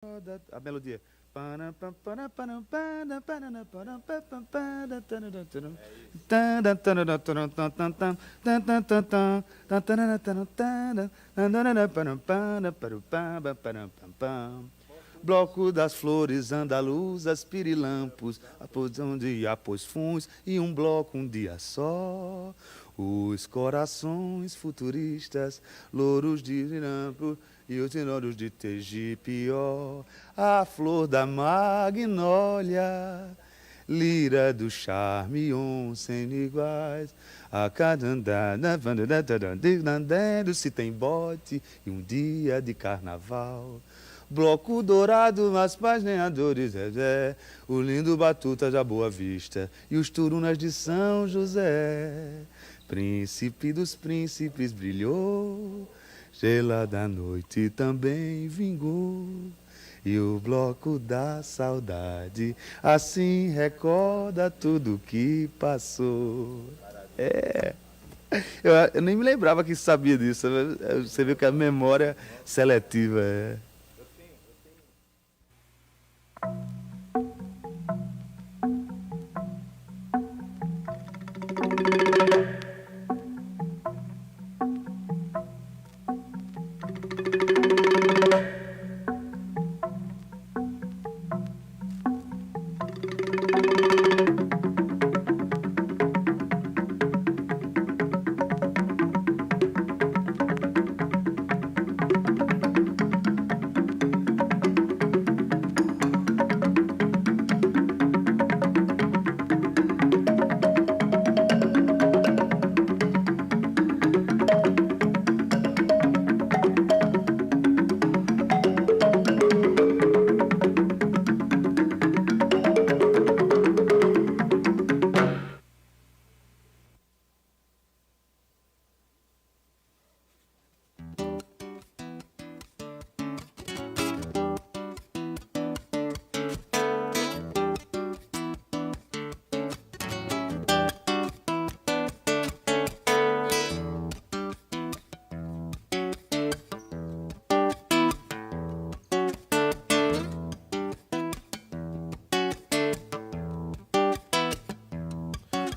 A melodia. Bloco das flores andaluzas, pirilampos, um dia pôs funs e um bloco um dia só. Os corações futuristas, louros de Irampo e os tenórios de Tegipió. A flor da magnólia, lira do charme, sem iguais. A cadandada, se tem bote e um dia de carnaval. Bloco dourado, mas paginadores, o lindo Batuta da Boa Vista e os turunas de São José. Príncipe dos príncipes brilhou, estrela da noite também vingou. E o bloco da saudade assim recorda tudo que passou. É. Eu nem me lembrava que sabia disso. Você viu que a memória seletiva é.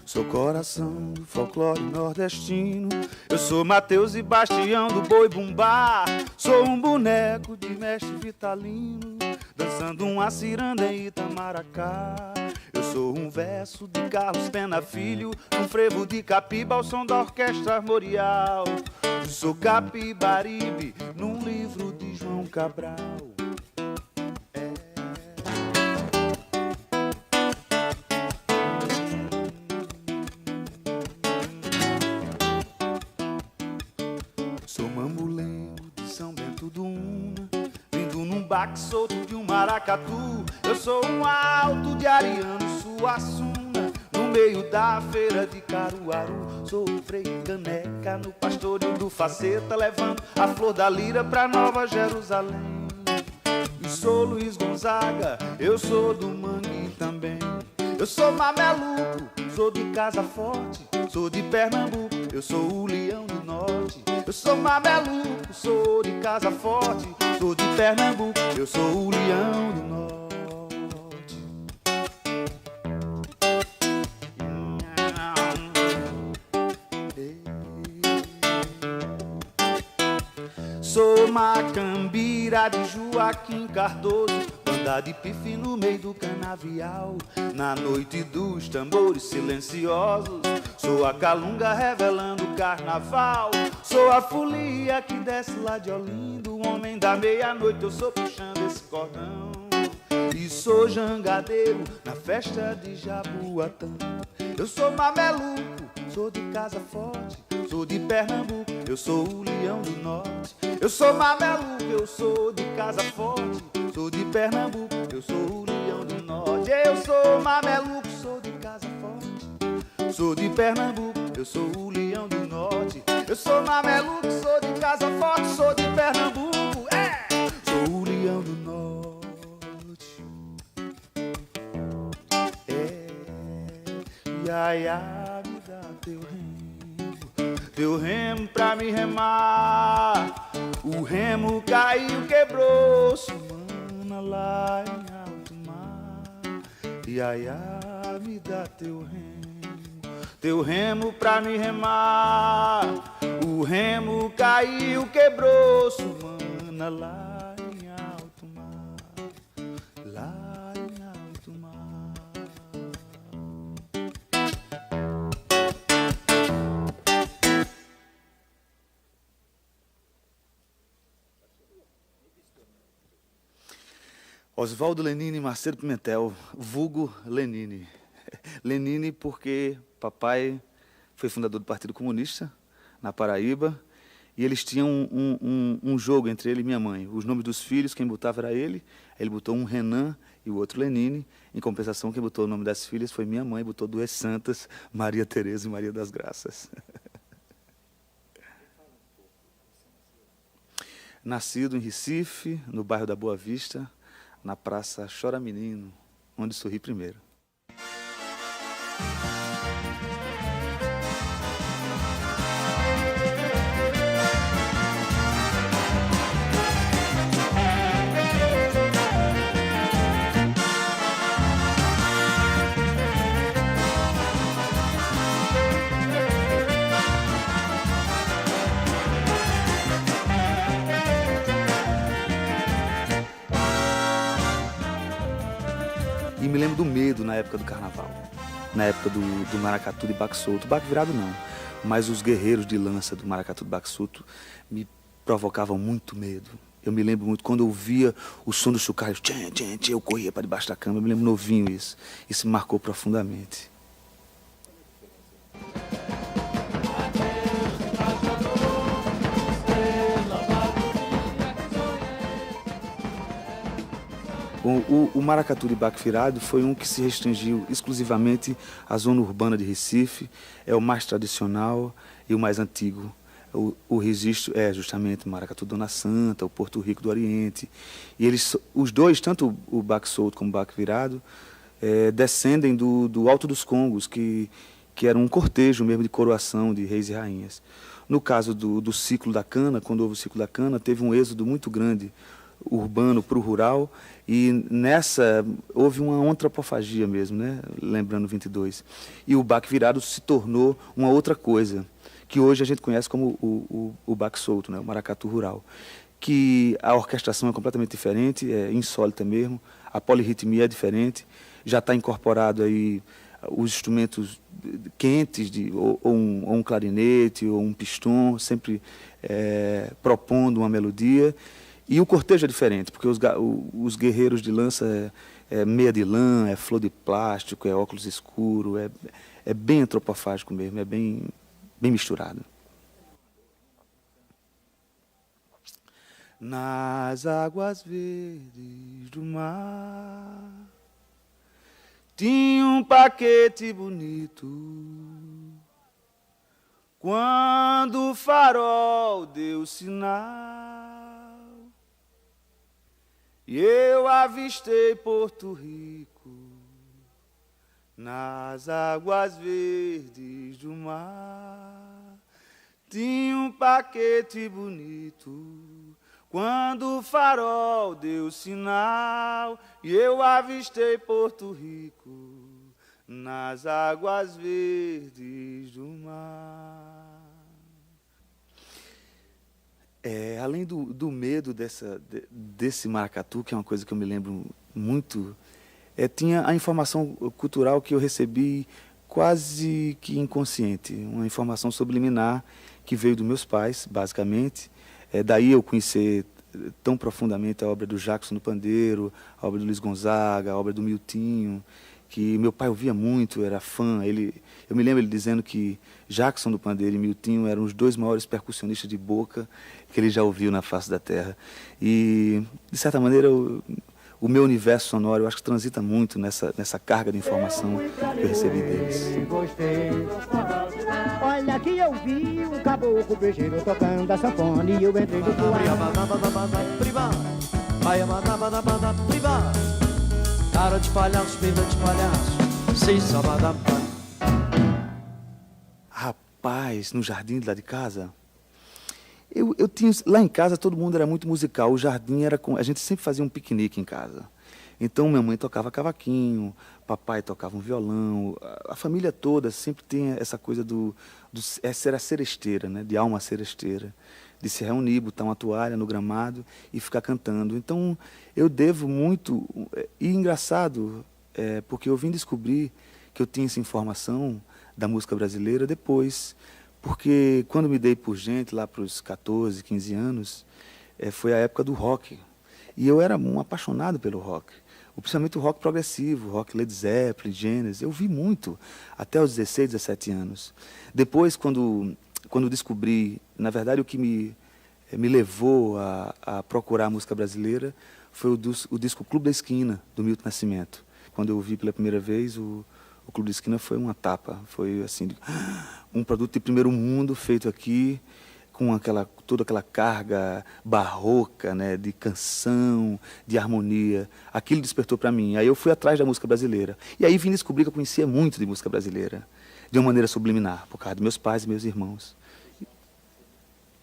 Sou coração do folclore nordestino. Eu sou Mateus e Bastião do Boi Bumbá. Sou um boneco de mestre Vitalino, dançando uma ciranda em Itamaracá. Eu sou um verso de Carlos Pena Filho, um frevo de Capiba ao som da orquestra armorial. Sou Capibaribe num livro de João Cabral. Sou mamulengo de São Bento do Una, vindo num baque solto de um maracatu. Eu sou um alto de Ariano Suassuna, no meio da feira de Caruaru. Sou o Frei Caneca no pastoreio do Faceta, levando a flor da lira pra Nova Jerusalém. E sou Luiz Gonzaga, eu sou do Mangue também. Eu sou mameluco, sou de Casa Forte, sou de Pernambuco, eu sou o Leão do Norte. Eu sou mameluco, sou de Casa Forte, sou de Pernambuco, eu sou o Leão do Norte. Sou macambira de Joaquim Cardoso, banda de pife no meio do canavial, na noite dos tambores silenciosos. Sou a calunga revelando o carnaval. Sou a folia que desce lá de Olinda, o homem da meia-noite, eu sou puxando esse cordão. E sou jangadeiro na festa de Jaboatão. Eu sou mameluco, sou de Casa Forte, sou de Pernambuco, eu sou o Leão do Norte. Eu sou mameluco, eu sou de Casa Forte, sou de Pernambuco, eu sou o Leão do Norte. Eu sou mameluco, sou de Casa Forte, sou de Pernambuco, eu sou o Leão do Norte. Eu sou mameluco, sou de Casa Forte, sou de Pernambuco, sou o Leão do Norte. Iaia, me dá teu remo pra me remar. O remo caiu, quebrou, sumana lá em alto mar. Iaiá, me dá teu remo pra me remar. O remo caiu, quebrou, sumana lá em alto mar. Lá em alto mar. Oswaldo Lenine Macedo Pimentel, vulgo Lenine. Lenine porque papai foi fundador do Partido Comunista na Paraíba e eles tinham um jogo entre ele e minha mãe. Os nomes dos filhos, quem botava era ele botou um Renan e o outro Lenine. Em compensação, quem botou o nome das filhas foi minha mãe, botou duas santas, Maria Tereza e Maria das Graças. Nascido em Recife, no bairro da Boa Vista, na Praça Chora Menino, onde sorri primeiro. E me lembro do medo na época do carnaval, na época do maracatu de baque solto. Baque virado não, mas os guerreiros de lança do maracatu de baque solto me provocavam muito medo. Eu me lembro muito, quando eu ouvia o som do chocalho, eu corria para debaixo da cama. Eu me lembro novinho isso. Isso me marcou profundamente. O maracatu de baque virado foi um que se restringiu exclusivamente à zona urbana de Recife. É o mais tradicional e o mais antigo. O registro é justamente o maracatu Dona Santa, o Porto Rico do Oriente. E eles, os dois, tanto o baque solto como o baque virado, descendem do Alto dos Congos, que era um cortejo mesmo de coroação de reis e rainhas. No caso do ciclo da cana, quando houve o ciclo da cana, teve um êxodo muito grande urbano para o rural, e nessa houve uma antropofagia mesmo, né? Lembrando 22. E o baque virado se tornou uma outra coisa, que hoje a gente conhece como o baque solto, né? O maracatu rural. Que a orquestração é completamente diferente, é insólita mesmo, a polirritmia é diferente, já está incorporado aí os instrumentos quentes, ou um clarinete, ou um pistão, sempre propondo uma melodia. E o cortejo é diferente, porque os guerreiros de lança é meia de lã, é flor de plástico, é óculos escuro, é bem antropofágico mesmo, é bem misturado. Nas águas verdes do mar tinha um paquete bonito. Quando o farol deu sinal e eu avistei Porto Rico nas águas verdes do mar. Tinha um paquete bonito. Quando o farol deu sinal e eu avistei Porto Rico nas águas verdes do mar. Além do medo desse maracatu, que é uma coisa que eu me lembro muito, tinha a informação cultural que eu recebi quase que inconsciente, uma informação subliminar que veio dos meus pais, basicamente. Daí eu conhecer tão profundamente a obra do Jackson do Pandeiro, a obra do Luiz Gonzaga, a obra do Miltinho, que meu pai ouvia muito, era fã. Eu me lembro ele dizendo que Jackson do Pandeiro e Miltinho eram os dois maiores percussionistas de boca que ele já ouviu na face da terra. E, de certa maneira, o meu universo sonoro, eu acho que transita muito nessa carga de informação que eu recebi deles. Olha que eu vi um caboclo beijeiro tocando a sanfona e eu entrei no cara de palhaço, peida de palhaço, sem sabadão. Rapaz, no jardim lá de casa, Eu tinha, lá em casa todo mundo era muito musical, o jardim era a gente sempre fazia um piquenique em casa. Então minha mãe tocava cavaquinho, papai tocava um violão, a família toda sempre tem essa coisa ser a seresteira, né, de alma seresteira, de se reunir, botar uma toalha no gramado e ficar cantando. Então eu devo muito, e engraçado, porque eu vim descobrir que eu tinha essa informação da música brasileira depois, porque quando me dei por gente, lá para os 14, 15 anos, foi a época do rock. E eu era um apaixonado pelo rock, principalmente o rock progressivo, rock Led Zeppelin, Genesis. Eu vi muito, até os 16, 17 anos. Depois, quando descobri, na verdade, o que me levou a procurar a música brasileira foi o disco Clube da Esquina, do Milton Nascimento. Quando eu ouvi pela primeira vez, o Clube da Esquina foi uma tapa, foi assim, um produto de primeiro mundo feito aqui, com toda aquela carga barroca, né, de canção, de harmonia. Aquilo despertou para mim. Aí eu fui atrás da música brasileira. E aí vim descobrir que eu conhecia muito de música brasileira, de uma maneira subliminar, por causa dos meus pais e meus irmãos.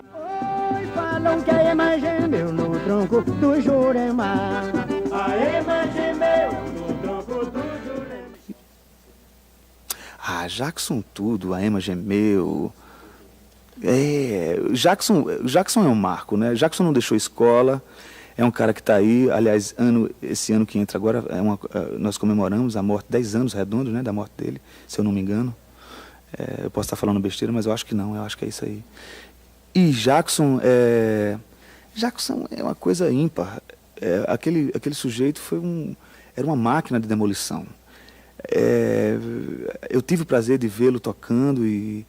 Oi, falam que a ema gemeu no tronco do Jurema. A ema gemeu no tronco do Jurema. Ah, Jackson tudo, a ema gemeu. Jackson é um marco, né? Jackson não deixou escola, é um cara que está aí. Aliás, esse ano que entra agora, nós comemoramos a morte, 10 anos redondos, né, da morte dele, se eu não me engano. Eu posso estar falando besteira, mas eu acho que não, eu acho que é isso aí. E Jackson é uma coisa ímpar. Aquele sujeito era uma máquina de demolição. Eu tive o prazer de vê-lo tocando e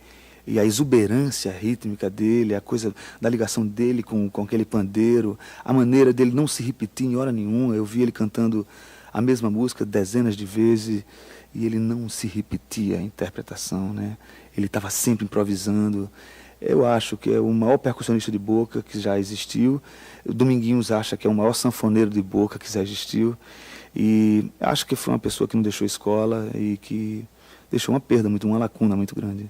a exuberância rítmica dele, a coisa da ligação dele com aquele pandeiro, a maneira dele não se repetir em hora nenhuma. Eu vi ele cantando a mesma música dezenas de vezes e ele não se repetia a interpretação, né? Ele estava sempre improvisando. Eu acho que é o maior percussionista de boca que já existiu. O Dominguinhos acha que é o maior sanfoneiro de boca que já existiu. E acho que foi uma pessoa que não deixou escola e que deixou uma lacuna muito grande.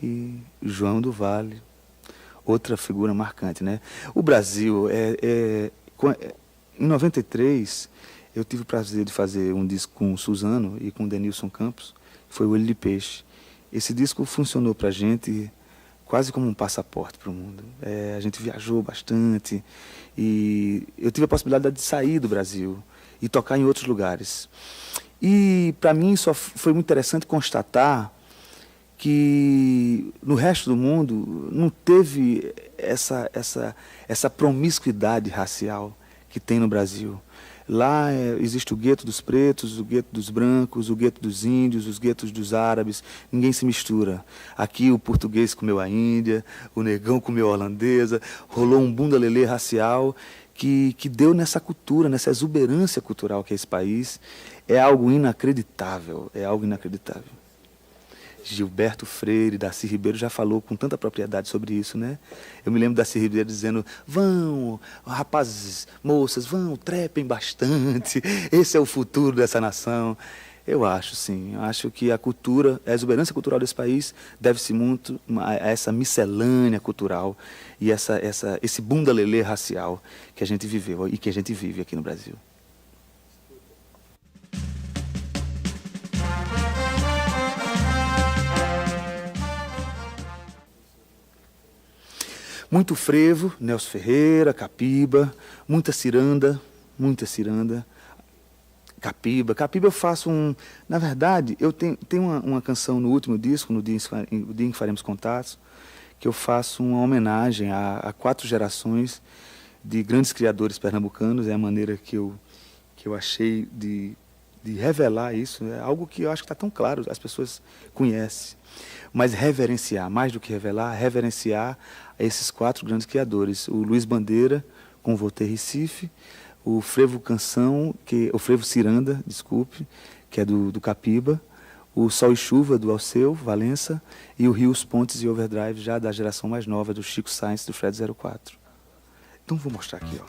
E João do Vale, outra figura marcante, né? O Brasil, em 93, eu tive o prazer de fazer um disco com o Suzano e com o Denilson Campos, foi o Olho de Peixe. Esse disco funcionou para a gente quase como um passaporte para o mundo. A gente viajou bastante e eu tive a possibilidade de sair do Brasil e tocar em outros lugares. E para mim só foi muito interessante constatar que no resto do mundo não teve essa promiscuidade racial que tem no Brasil. Lá existe o gueto dos pretos, o gueto dos brancos, o gueto dos índios, os guetos dos árabes, ninguém se mistura. Aqui o português comeu a índia, o negão comeu a holandesa, rolou um bunda-lelê racial que deu nessa cultura, nessa exuberância cultural que é esse país. É algo inacreditável, Gilberto Freire, Darcy Ribeiro já falou com tanta propriedade sobre isso, né? Eu me lembro da Darcy Ribeiro dizendo, vão, rapazes, moças, vão, trepem bastante, esse é o futuro dessa nação. Eu acho, sim, acho que a exuberância cultural desse país deve-se muito a essa miscelânea cultural e esse bunda-lelê racial que a gente viveu e que a gente vive aqui no Brasil. Muito frevo, Nelson Ferreira, Capiba, muita ciranda, Capiba eu faço na verdade, eu tenho uma canção no último disco, no dia em que faremos contatos, que eu faço uma homenagem a 4 gerações de grandes criadores pernambucanos. É a maneira que eu achei de revelar isso. É algo que eu acho que está tão claro, as pessoas conhecem. Mas reverenciar, mais do que revelar, reverenciar esses 4 grandes criadores. O Luiz Bandeira, com o Voltei Recife, o Frevo Ciranda, desculpe, que é do Capiba, o Sol e Chuva, do Alceu Valença, e o Rios, Pontes e Overdrive, já da geração mais nova, do Chico Sainz, do Fred 04. Então vou mostrar aqui, ó.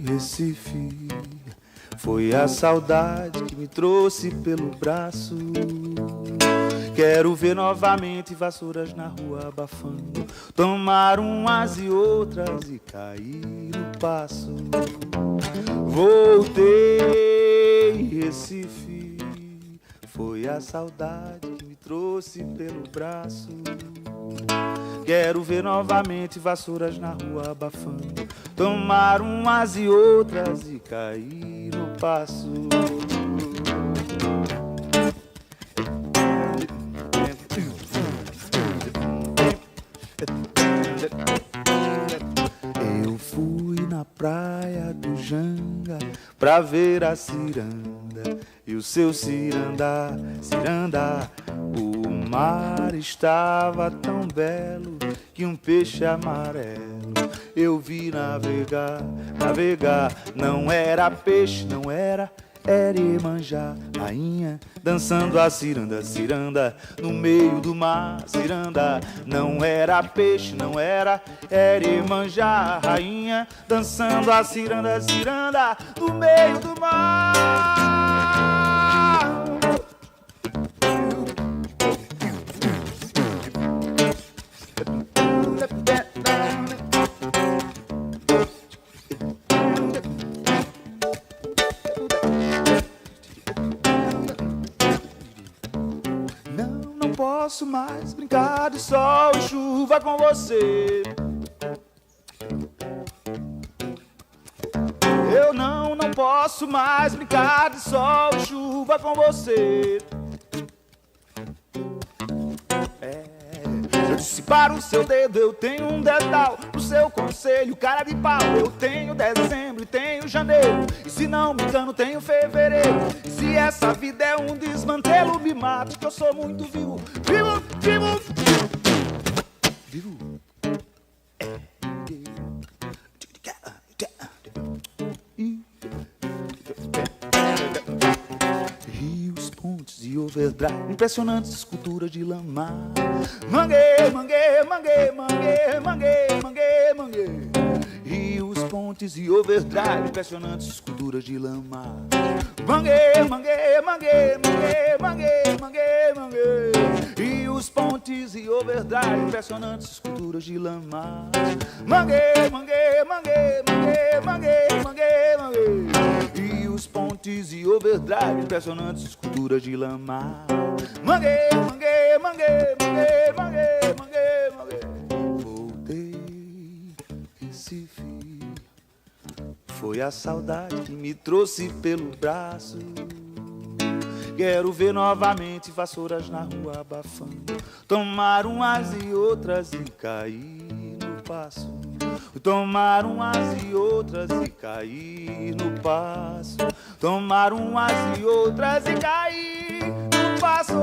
Recife, foi a saudade que me trouxe pelo braço. Quero ver novamente vassouras na rua abafando, tomar umas e outras e cair no passo. Voltei, Recife, foi a saudade que me trouxe pelo braço. Quero ver novamente vassouras na rua abafando, tomar umas e outras e cair no passo. Eu fui na praia do Janga pra ver a ciranda e o seu ciranda, ciranda. O mar estava tão belo que um peixe amarelo eu vi navegar, navegar. Não era peixe, não era Iemanjá, rainha dançando a ciranda, ciranda no meio do mar, ciranda. Não era peixe, não era Iemanjá, rainha dançando a ciranda, ciranda no meio do mar. Não posso mais brincar de sol e chuva com você. Eu não posso mais brincar de sol e chuva com você. Eu disse para o seu dedo, eu tenho um dedal. Pro seu conselho, cara de pau, eu tenho dezembro e tenho janeiro. E se não me engano, tenho fevereiro. E se essa vida é um desmantelo, me mate, que eu sou muito vivo. Vivo, vivo, vivo. Rios, pontes e overdrive, impressionantes esculturas de lama. Mangue, mangue, mangue, mangue, mangue, mangue, mangue. Rios, pontes e overdrive, impressionantes esculturas de lama. Mangue, mangue, mangue, mangue, mangue, mangue, mangue. Rios, pontes e overdrive, impressionantes esculturas de lama. Mangue, mangue, mangue, mangue, mangue, mangue, mangue. Rios, pontes e overdrive, impressionantes esculturas de lama. Mangue, mangue, mangue, mangue, mangue, mangue, mangue. Voltei, Recife, foi a saudade que me trouxe pelo braço. Quero ver novamente vassouras na rua abafando, tomar umas e outras e cair no passo. Tomar umas e outras e cair no passo. Tomar umas e outras e cair no passo.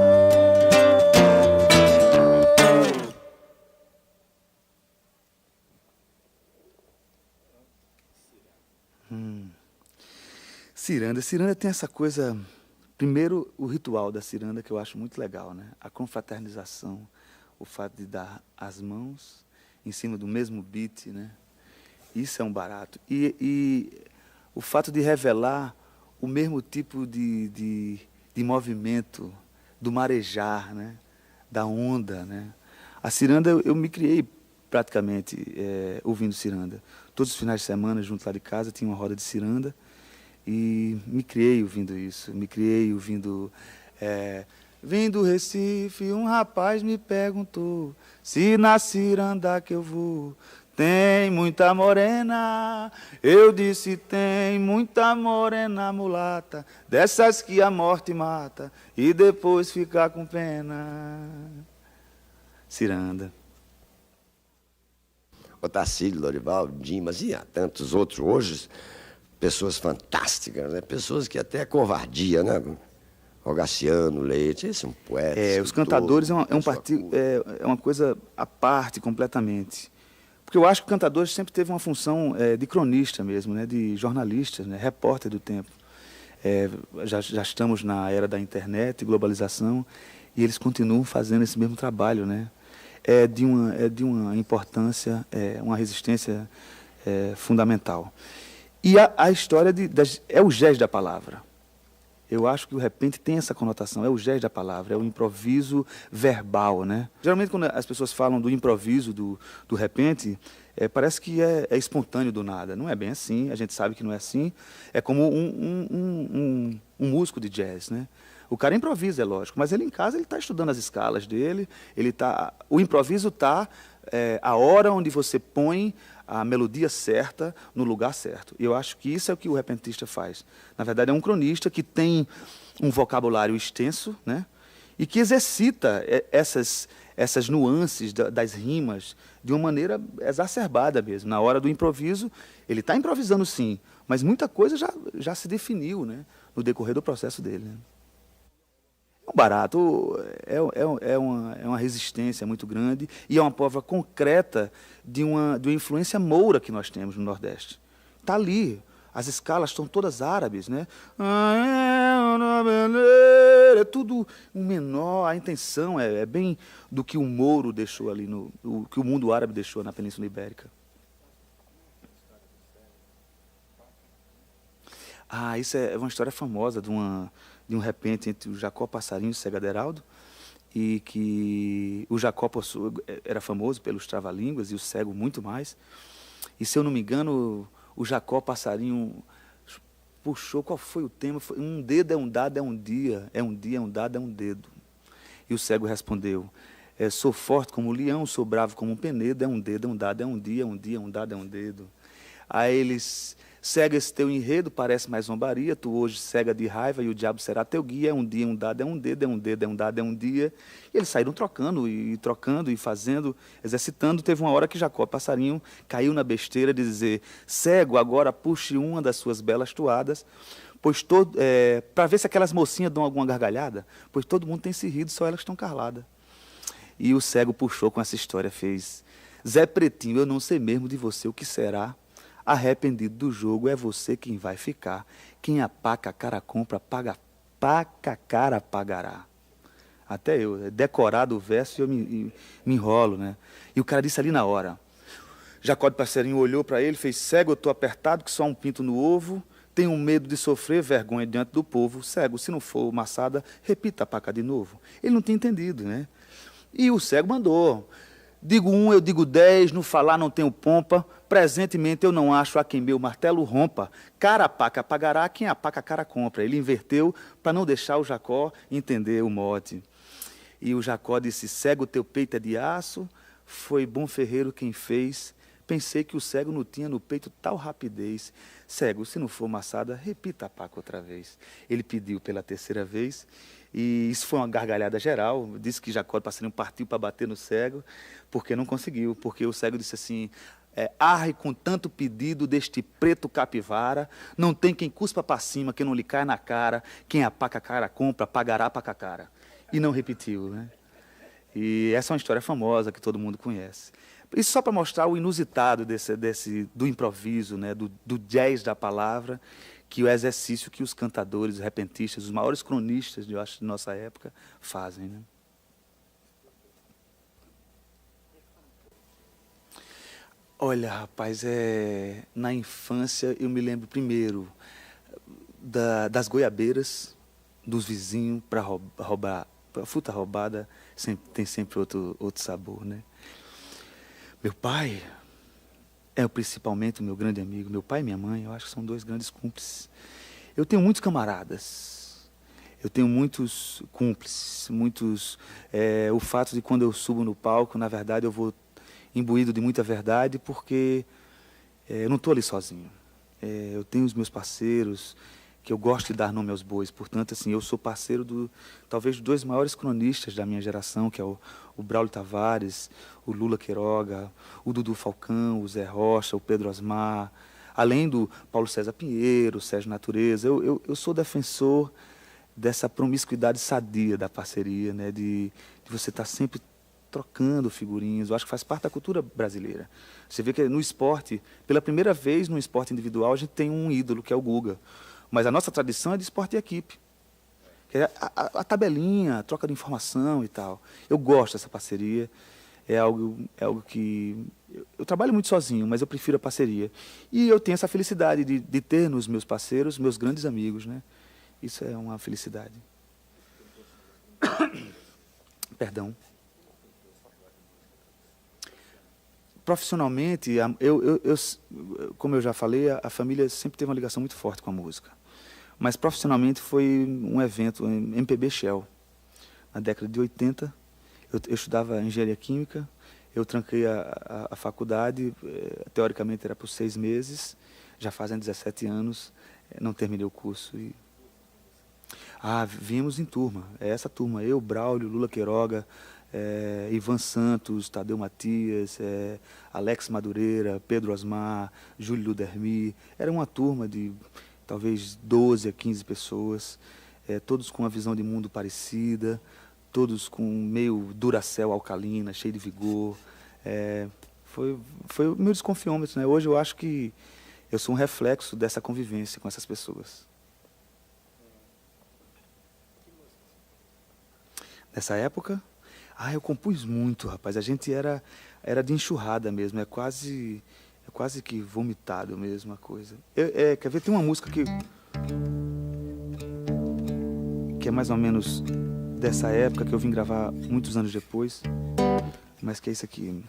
Ciranda. Ciranda tem essa coisa... Primeiro, o ritual da ciranda, que eu acho muito legal, né? A confraternização, o fato de dar as mãos em cima do mesmo beat, né? Isso é um barato. E o fato de revelar o mesmo tipo de movimento, do marejar, né? Da onda, né? A ciranda, eu me criei praticamente ouvindo ciranda. Todos os finais de semana, junto lá de casa, tinha uma roda de ciranda. E me criei ouvindo isso, me criei ouvindo... Vim do Recife, um rapaz me perguntou se na ciranda que eu vou tem muita morena. Eu disse, tem muita morena mulata, dessas que a morte mata e depois fica com pena. Ciranda. Otacílio, Lorival, Dimas e há tantos outros hoje... Pessoas fantásticas, né? Pessoas que até covardia, né? Rogaciano, Leite, esse é um poeta. Os cantadores é uma coisa à parte completamente. Porque eu acho que o cantador sempre teve uma função de cronista mesmo, né, de jornalista, né, repórter do tempo. Já estamos na era da internet, globalização, e eles continuam fazendo esse mesmo trabalho, né? É de uma importância, uma resistência fundamental. E a história é o jazz da palavra. Eu acho que o repente tem essa conotação, é o jazz da palavra, é o improviso verbal, né? Geralmente, quando as pessoas falam do improviso, do repente, parece que é espontâneo do nada. Não é bem assim, a gente sabe que não é assim. É como um músico de jazz, né? O cara improvisa, é lógico, mas ele em casa ele está estudando as escalas dele, o improviso está a hora onde você põe a melodia certa no lugar certo. E eu acho que isso é o que o repentista faz. Na verdade, é um cronista que tem um vocabulário extenso, né? E que exercita essas nuances das rimas de uma maneira exacerbada mesmo. Na hora do improviso, ele está improvisando sim, mas muita coisa já se definiu, né, no decorrer do processo dele, né? É um barato, é uma resistência muito grande e é uma prova concreta de uma influência moura que nós temos no Nordeste. Está ali, as escalas estão todas árabes, né? É tudo menor, a intenção é bem do que o Mouro deixou ali, o que o mundo árabe deixou na Península Ibérica. Isso é uma história famosa de um repente entre o Jacó Passarinho e o Cego Aderaldo, e que o Jacó era famoso pelos trava-línguas e o Cego muito mais. E, se eu não me engano, o Jacó Passarinho puxou, qual foi o tema? Foi, um dedo é um dado, é um dia, é um dado, é um dedo. E o Cego respondeu, sou forte como um leão, sou bravo como um penedo, é um dedo, é um dado, é um dia, um dado, é um dedo. Aí eles... Cega esse teu enredo, parece mais zombaria, tu hoje cega de raiva e o diabo será teu guia, é um dia, um dado, é um dedo, é um dedo, é um dado, é um dia. E eles saíram trocando e fazendo, exercitando. Teve uma hora que Jacó Passarinho caiu na besteira de dizer, cego, agora puxe uma das suas belas toadas, para ver se aquelas mocinhas dão alguma gargalhada, pois todo mundo tem se rido, só elas estão caladas. E o Cego puxou com essa história, fez, Zé Pretinho, eu não sei mesmo de você o que será. Arrependido do jogo, é você quem vai ficar. Quem a paca cara compra, paca cara pagará. Até eu, decorado o verso, eu me enrolo, né? E o cara disse ali na hora. Jacó de Passarinho olhou para ele, fez, cego, eu estou apertado, que só um pinto no ovo. Tenho medo de sofrer vergonha diante do povo. Cego, se não for maçada, repita a paca de novo. Ele não tinha entendido, né? E o cego mandou. Digo 1, eu digo 10, no falar não tenho pompa. Presentemente eu não acho a quem meu martelo rompa. Cara a paca pagará, quem a paca cara compra. Ele inverteu para não deixar o Jacó entender o mote. E o Jacó disse, cego, teu peito é de aço, foi bom ferreiro quem fez. Pensei que o cego não tinha no peito tal rapidez. Cego, se não for maçada, repita a paca outra vez. Ele pediu pela terceira vez. E isso foi uma gargalhada geral. Disse que Jacó de Passarinho partiu para bater no cego, porque não conseguiu. Porque o cego disse assim, arre com tanto pedido deste preto capivara, não tem quem cuspa para cima, quem não lhe cai na cara, quem a paca cara compra, pagará paca cara. E não repetiu, né? E essa é uma história famosa que todo mundo conhece. Isso só para mostrar o inusitado do improviso, né? do jazz da palavra, que o exercício que os cantadores, os repentistas, os maiores cronistas, eu acho, de nossa época, fazem, né? Olha, rapaz, na infância eu me lembro primeiro das goiabeiras, dos vizinhos para roubar. A fruta roubada tem sempre outro sabor, né? Meu pai principalmente o meu grande amigo, meu pai e minha mãe, eu acho que são dois grandes cúmplices. Eu tenho muitos camaradas, eu tenho muitos cúmplices, o fato de quando eu subo no palco, na verdade eu vou imbuído de muita verdade, porque eu não estou ali sozinho. Eu tenho os meus parceiros, que eu gosto de dar nome aos bois, portanto, assim, eu sou parceiro talvez dos dois maiores cronistas da minha geração, que é o Braulio Tavares, o Lula Queiroga, o Dudu Falcão, o Zé Rocha, o Pedro Osmar, além do Paulo César Pinheiro, o Sérgio Natureza. Eu sou defensor dessa promiscuidade sadia da parceria, né, de você estar sempre trocando figurinhas. Eu acho que faz parte da cultura brasileira. Você vê que no esporte, pela primeira vez no esporte individual, a gente tem um ídolo, que é o Guga. Mas a nossa tradição é de esporte de equipe. Que é a tabelinha, a troca de informação e tal. Eu gosto dessa parceria. É algo que... Eu trabalho muito sozinho, mas eu prefiro a parceria. E eu tenho essa felicidade de ter nos meus parceiros, meus grandes amigos, né? Isso é uma felicidade. Perdão. Profissionalmente, como eu já falei, a família sempre teve uma ligação muito forte com a música. Mas profissionalmente foi um evento, MPB Shell. Na década de 80, eu estudava engenharia química, eu tranquei a faculdade, teoricamente era por 6 meses, já fazem 17 anos, não terminei o curso. Vimos em turma, é essa turma, eu, Braulio, Lula Queiroga, Ivan Santos, Tadeu Matias, Alex Madureira, Pedro Osmar, Júlio Ludermi. Era uma turma de talvez 12 a 15 pessoas, todos com uma visão de mundo parecida, todos com meio Duracell alcalina, cheio de vigor. Foi o meu desconfiômetro, né? Hoje eu acho que eu sou um reflexo dessa convivência com essas pessoas. Nessa época, eu compus muito, rapaz. A gente era de enxurrada mesmo, é quase que vomitado mesmo a coisa. Quer ver? Tem uma música que é mais ou menos dessa época, que eu vim gravar muitos anos depois, mas que é isso aqui.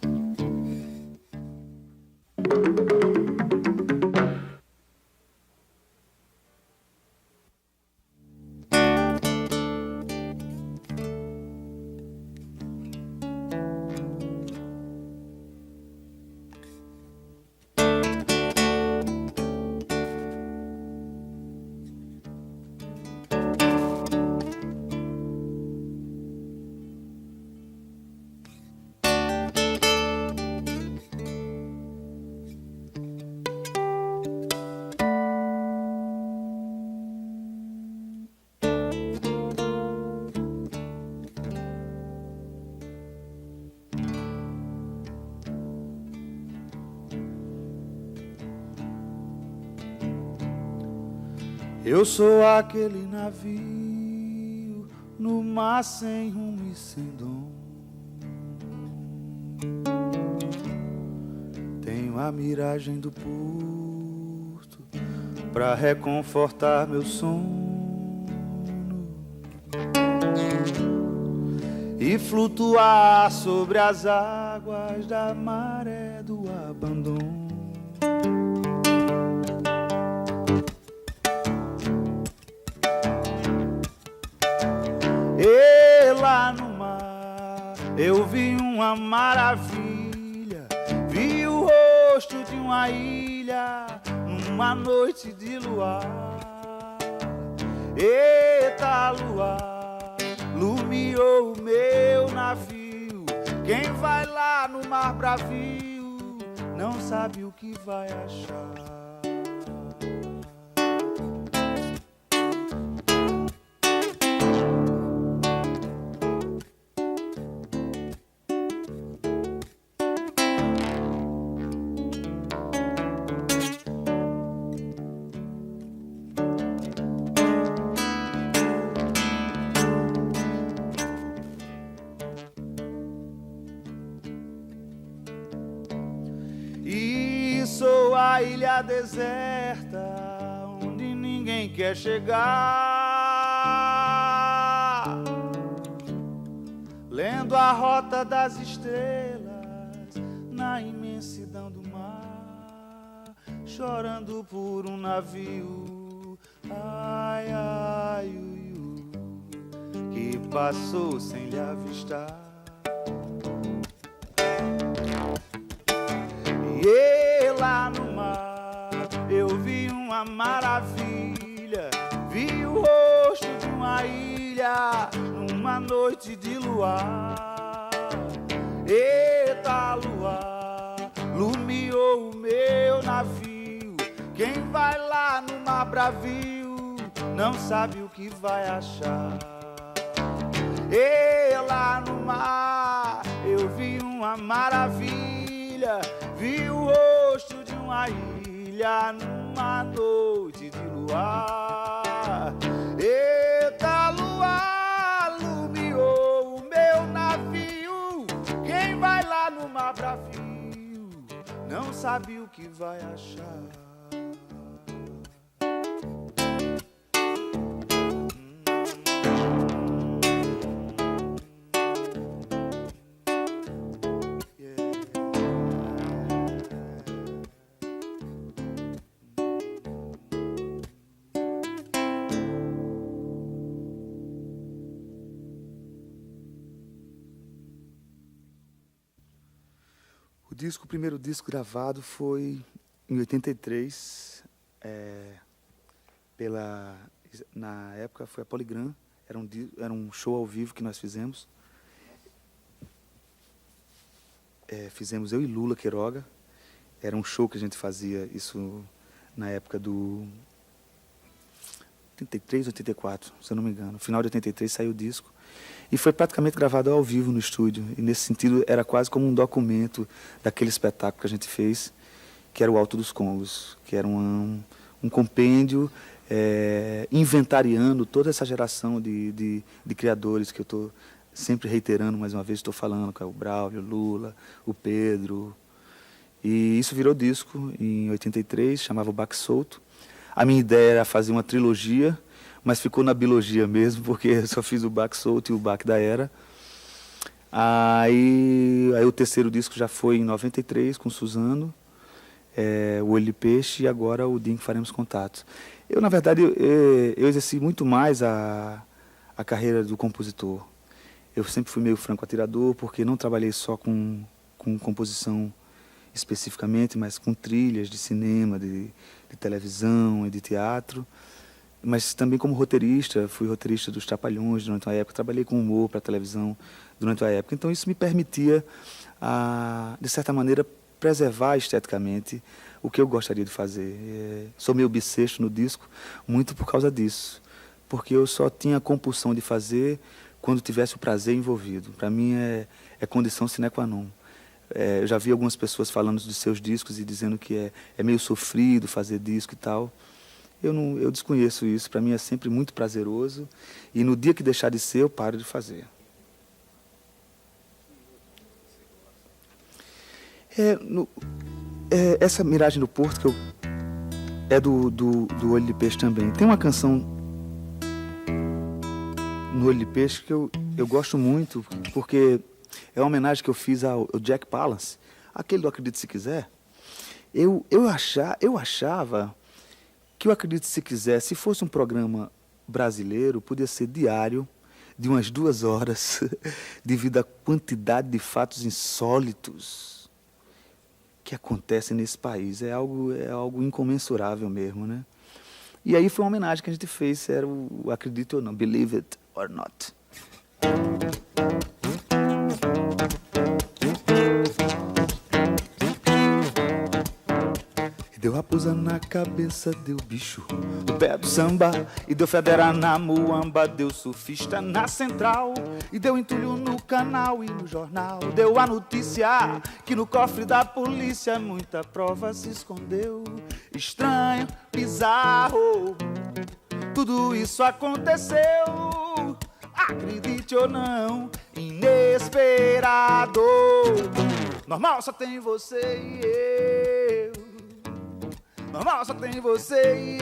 Eu sou aquele navio no mar sem rumo e sem dom. Tenho a miragem do porto pra reconfortar meu sono e flutuar sobre as águas da maré do abandono. E lá no mar eu vi uma maravilha, vi o rosto de uma ilha numa noite de luar. Eita luar, lumiou o meu navio. Quem vai lá no mar bravio não sabe o que vai achar. Sou a ilha deserta onde ninguém quer chegar, lendo a rota das estrelas na imensidão do mar, chorando por um navio, ai, ai, ui, ui, que passou sem lhe avistar. E lá no mar eu vi uma maravilha, vi o rosto de uma ilha numa noite de luar. Eita luar, lumiou o meu navio. Quem vai lá no mar bravio não sabe o que vai achar. E lá no mar eu uma maravilha. Vi o rosto de uma ilha numa noite de luar. Eita, luar iluminou o meu navio. Quem vai lá no mar bravio não sabe o que vai achar. O primeiro disco gravado foi em 83, na época foi a Polygram, era um show ao vivo que nós fizemos. Fizemos eu e Lula Queiroga, era um show que a gente fazia, isso na época do 83, 84, se eu não me engano. No final de 83 saiu o disco. E foi praticamente gravado ao vivo no estúdio. E nesse sentido era quase como um documento daquele espetáculo que a gente fez, que era o Alto dos Congos, que era um compêndio inventariando toda essa geração de criadores que eu estou sempre reiterando, mais uma vez estou falando, que é o Braulio, o Lula, o Pedro. E isso virou disco em 83, chamava o Baque Solto. A minha ideia era fazer uma trilogia, mas ficou na biologia mesmo, porque eu só fiz o Baque Solto e o Baque da Era. Aí o terceiro disco já foi em 93, com Suzano, o Olho de Peixe, e agora o Dia em que Faremos Contatos. Eu, na verdade, eu exerci muito mais a carreira do compositor. Eu sempre fui meio franco atirador, porque não trabalhei só com composição especificamente, mas com trilhas de cinema, de televisão e de teatro. Mas também como roteirista, fui roteirista dos Trapalhões durante uma época, trabalhei com humor para a televisão durante uma época. Então isso me permitia, de certa maneira, preservar esteticamente o que eu gostaria de fazer. Sou meio bissexto no disco, muito por causa disso, porque eu só tinha a compulsão de fazer quando tivesse o prazer envolvido. Para mim é condição sine qua non. Eu já vi algumas pessoas falando dos seus discos e dizendo que é meio sofrido fazer disco e tal. Eu desconheço isso, para mim é sempre muito prazeroso, e no dia que deixar de ser, eu paro de fazer. Essa Miragem do Porto, é do Olho de Peixe também. Tem uma canção no Olho de Peixe que eu gosto muito, porque é uma homenagem que eu fiz ao Jack Palance, aquele do Acredite Se Quiser. Eu achava que o Acredite Se Quiser, se fosse um programa brasileiro, podia ser diário, de umas 2 horas, devido à quantidade de fatos insólitos que acontecem nesse país. É algo incomensurável mesmo, né? E aí foi uma homenagem que a gente fez, era o Acredite ou Não, Believe It or Not. Deu raposa na cabeça, deu bicho no pé do samba, e deu federa na muamba, deu surfista na central, e deu entulho no canal e no jornal. Deu a notícia que no cofre da polícia muita prova se escondeu. Estranho, bizarro, tudo isso aconteceu. Acredite ou não, inesperado. Normal só tem você e eu. Normal só tem você e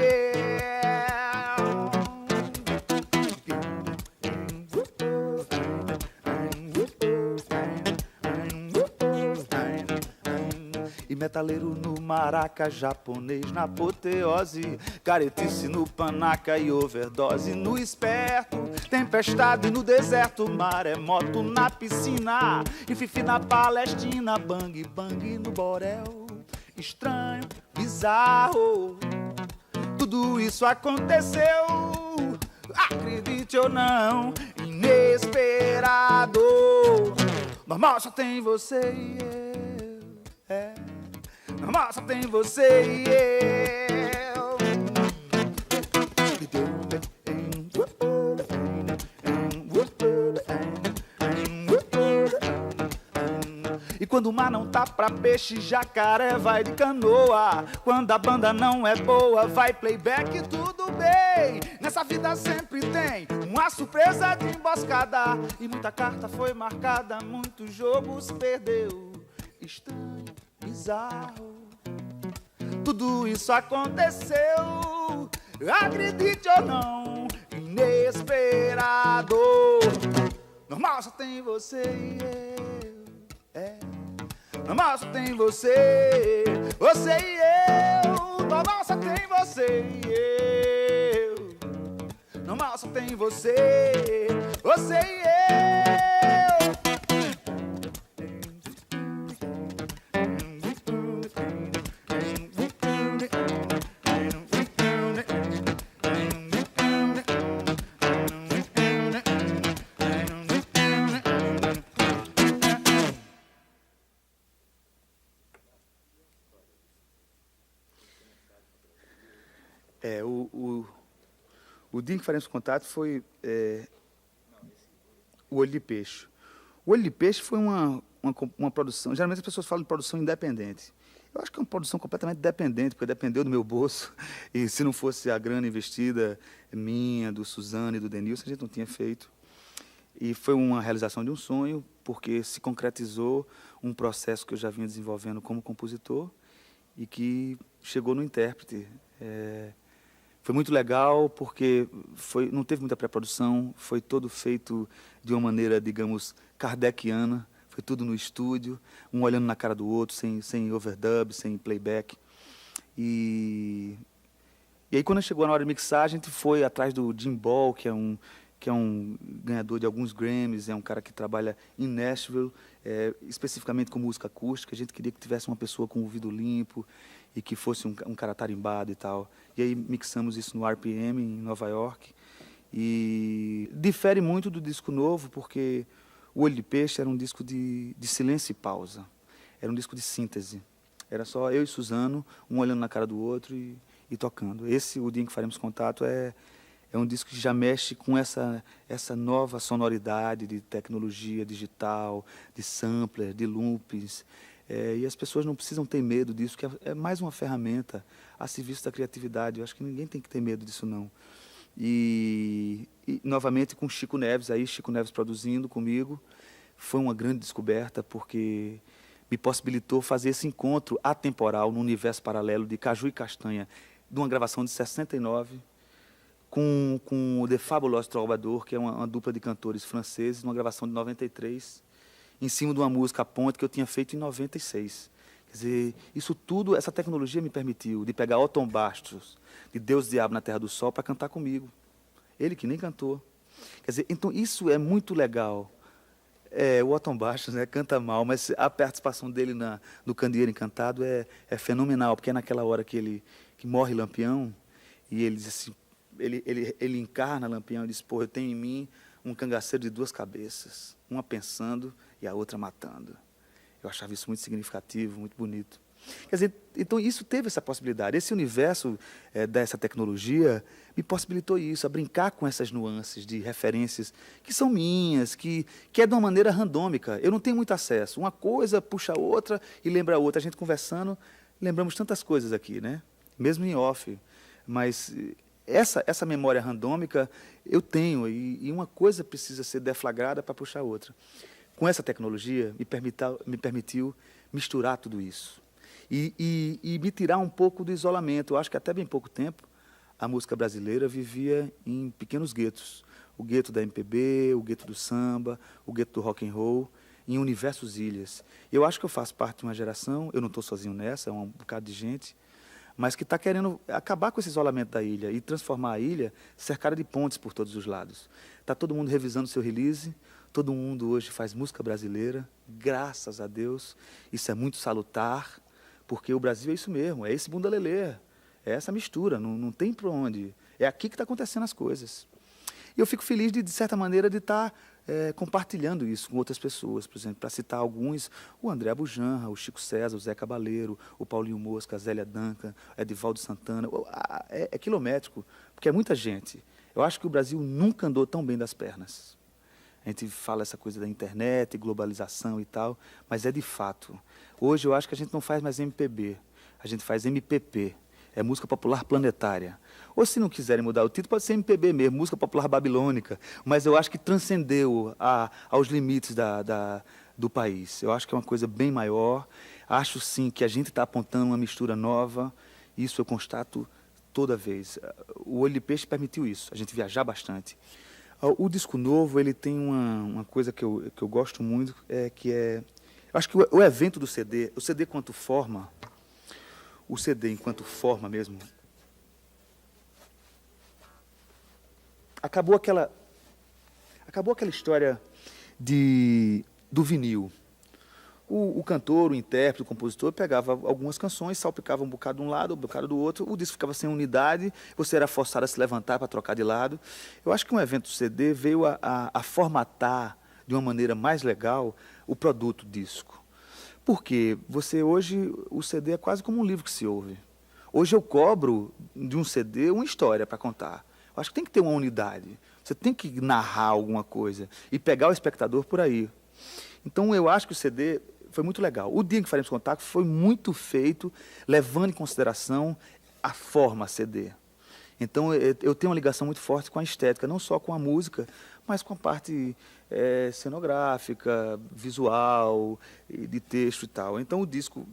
e metaleiro no maraca, japonês na apoteose, caretice no panaca e overdose no esperto, tempestade no deserto, maremoto na piscina, e fifi na Palestina, bang bang no borel. Estranho, bizarro, tudo isso aconteceu. Acredite ou não, inesperado. Normal só tem você e eu. Normal só tem você e eu. Quando o mar não tá pra peixe, jacaré vai de canoa. Quando a banda não é boa, vai playback, tudo bem. Nessa vida sempre tem uma surpresa de emboscada. E muita carta foi marcada, muitos jogos perdeu. Estranho, bizarro, tudo isso aconteceu. Acredite ou não, inesperado. Normal só tem você e eu. Normal só tem você, você e eu. Normal só tem você e eu. Normal só tem você, você e eu. O dia em que faremos contato foi o Olho de Peixe. O Olho de Peixe foi uma produção. Geralmente as pessoas falam de produção independente. Eu acho que é uma produção completamente dependente, porque dependeu do meu bolso. E se não fosse a grana investida minha, do Suzano e do Denilson, a gente não tinha feito. E foi uma realização de um sonho, porque se concretizou um processo que eu já vinha desenvolvendo como compositor e que chegou no intérprete. Foi muito legal porque não teve muita pré-produção, foi todo feito de uma maneira, digamos, kardeciana, foi tudo no estúdio, um olhando na cara do outro, sem overdub, sem playback. E aí quando chegou na hora de mixar, a gente foi atrás do Jim Ball, que é um ganhador de alguns Grammys, é um cara que trabalha em Nashville, especificamente com música acústica. A gente queria que tivesse uma pessoa com o ouvido limpo e que fosse um cara tarimbado e tal. E aí mixamos isso no RPM, em Nova York. E difere muito do disco novo, porque o Olho de Peixe era um disco de silêncio e pausa. Era um disco de síntese. Era só eu e Suzano, um olhando na cara do outro e tocando. O Dia em que Faremos Contato é um disco que já mexe com essa nova sonoridade de tecnologia digital, de sampler, de loops. E as pessoas não precisam ter medo disso, que é mais uma ferramenta a serviço da criatividade. Eu acho que ninguém tem que ter medo disso, não. E novamente com Chico Neves produzindo comigo, foi uma grande descoberta, porque me possibilitou fazer esse encontro atemporal no universo paralelo de Caju e Castanha, de uma gravação de 69, com o The Fabulous Troubadour, que é uma dupla de cantores franceses, numa gravação de 93, em cima de uma música a ponte que eu tinha feito em 96. Quer dizer, isso tudo, essa tecnologia me permitiu de pegar Otton Bastos, de Deus e Diabo na Terra do Sol, para cantar comigo. Ele que nem cantou. Quer dizer, então isso é muito legal. O Otton Bastos, né, canta mal, mas a participação dele no Candeeiro Encantado é fenomenal, porque é naquela hora que morre Lampião, e ele diz assim, ele encarna Lampião e diz: pô, eu tenho em mim um cangaceiro de duas cabeças, uma pensando e a outra matando. Eu achava isso muito significativo, muito bonito. Quer dizer, então isso teve essa possibilidade. Esse universo dessa tecnologia me possibilitou isso, a brincar com essas nuances de referências que são minhas, que é de uma maneira randômica. Eu não tenho muito acesso. Uma coisa puxa a outra e lembra a outra. A gente conversando, lembramos tantas coisas aqui, né? Mesmo em off. Mas essa memória randômica eu tenho, e uma coisa precisa ser deflagrada para puxar a outra. Com essa tecnologia, me permitiu misturar tudo isso. E me tirar um pouco do isolamento. Eu acho que até bem pouco tempo a música brasileira vivia em pequenos guetos. O gueto da MPB, o gueto do samba, o gueto do rock and roll, em universos ilhas. Eu acho que eu faço parte de uma geração, eu não estou sozinho nessa, é um bocado de gente, mas que está querendo acabar com esse isolamento da ilha e transformar a ilha cercada de pontes por todos os lados. Está todo mundo revisando seu release, todo mundo hoje faz música brasileira, graças a Deus. Isso é muito salutar, porque o Brasil é isso mesmo, é esse bunda lelê, é essa mistura, não tem para onde. É aqui que está acontecendo as coisas. E eu fico feliz, de certa maneira, de estar compartilhando isso com outras pessoas. Por exemplo, para citar alguns, o André Abujanra, o Chico César, o Zé Cabaleiro, o Paulinho Mosca, a Zélia Duncan, o Edivaldo Santana. É quilométrico, porque é muita gente. Eu acho que o Brasil nunca andou tão bem das pernas. A gente fala essa coisa da internet, globalização e tal, mas é de fato. Hoje eu acho que a gente não faz mais MPB, a gente faz MPP, é música popular planetária. Ou se não quiserem mudar o título, pode ser MPB mesmo, música popular babilônica, mas eu acho que transcendeu aos limites do país. Eu acho que é uma coisa bem maior. Acho sim que a gente está apontando uma mistura nova, isso eu constato toda vez. O Olho de Peixe permitiu isso, a gente viajar bastante. O disco novo, ele tem uma coisa que eu gosto muito, eu acho que o evento do CD, o CD enquanto forma mesmo, acabou aquela história do vinil. O cantor, o intérprete, o compositor pegava algumas canções, salpicava um bocado de um lado, um bocado do outro, o disco ficava sem unidade, você era forçado a se levantar para trocar de lado. Eu acho que um evento CD veio a formatar de uma maneira mais legal o produto disco. Porque hoje o CD é quase como um livro que se ouve. Hoje eu cobro de um CD uma história para contar. Eu acho que tem que ter uma unidade. Você tem que narrar alguma coisa e pegar o espectador por aí. Então eu acho que o CD foi muito legal. O Dia em que Faremos Contato foi muito feito, levando em consideração a forma CD. Então eu tenho uma ligação muito forte com a estética, não só com a música, mas com a parte cenográfica, visual, de texto e tal. Então o disco,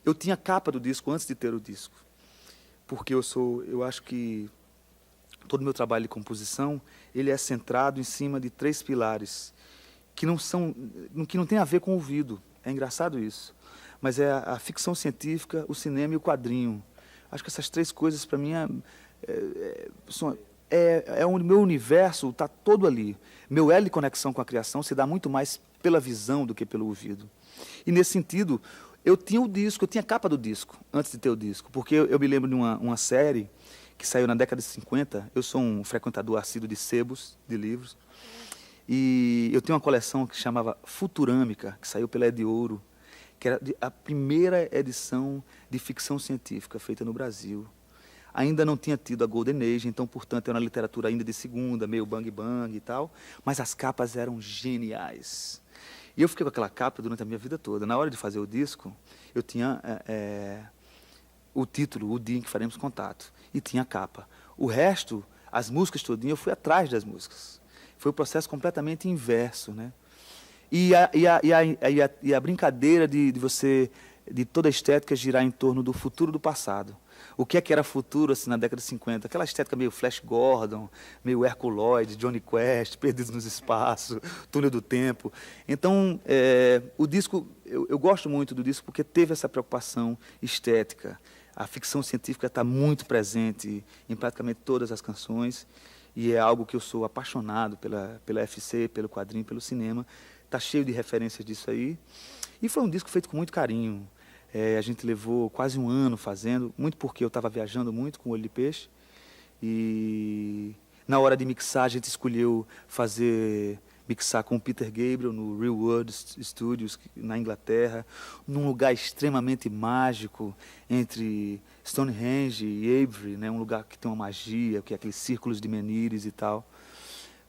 eu tinha a capa do disco antes de ter o disco, porque eu acho que todo o meu trabalho de composição, ele é centrado em cima de 3 pilares, que não tem a ver com o ouvido. É engraçado isso. Mas é a ficção científica, o cinema e o quadrinho. Acho que essas 3 coisas, para mim, o meu universo está todo ali. Meu elo de conexão com a criação se dá muito mais pela visão do que pelo ouvido. E, nesse sentido, eu tinha o disco, eu tinha a capa do disco, antes de ter o disco. Porque eu me lembro de uma série que saiu na década de 50. Eu sou um frequentador assíduo de sebos, de livros. E eu tenho uma coleção que chamava Futurâmica, que saiu pela Ed Ouro, que era a primeira edição de ficção científica feita no Brasil. Ainda não tinha tido a Golden Age, então, portanto, era uma literatura ainda de segunda, meio bang-bang e tal, mas as capas eram geniais. E eu fiquei com aquela capa durante a minha vida toda. Na hora de fazer o disco, eu tinha o título, O Dia em que Faremos Contato, e tinha a capa. O resto, as músicas todinhas, eu fui atrás das músicas. Foi um processo completamente inverso, né? E a brincadeira de toda a estética girar em torno do futuro do passado. O que era futuro assim, na década de 50? Aquela estética meio Flash Gordon, meio Herculoid, Johnny Quest, Perdidos no Espaço, Túnel do Tempo. Então, o disco, eu gosto muito do disco porque teve essa preocupação estética. A ficção científica está muito presente em praticamente todas as canções. E é algo que eu sou apaixonado pela FC, pelo quadrinho, pelo cinema. Está cheio de referências disso aí. E foi um disco feito com muito carinho. A gente levou quase um ano fazendo, muito porque eu estava viajando muito com o Olho de Peixe. E na hora de mixar, a gente escolheu mixar com o Peter Gabriel no Real World Studios, na Inglaterra, num lugar extremamente mágico entre Stonehenge e Avery, né, um lugar que tem uma magia, que é aqueles círculos de menires e tal.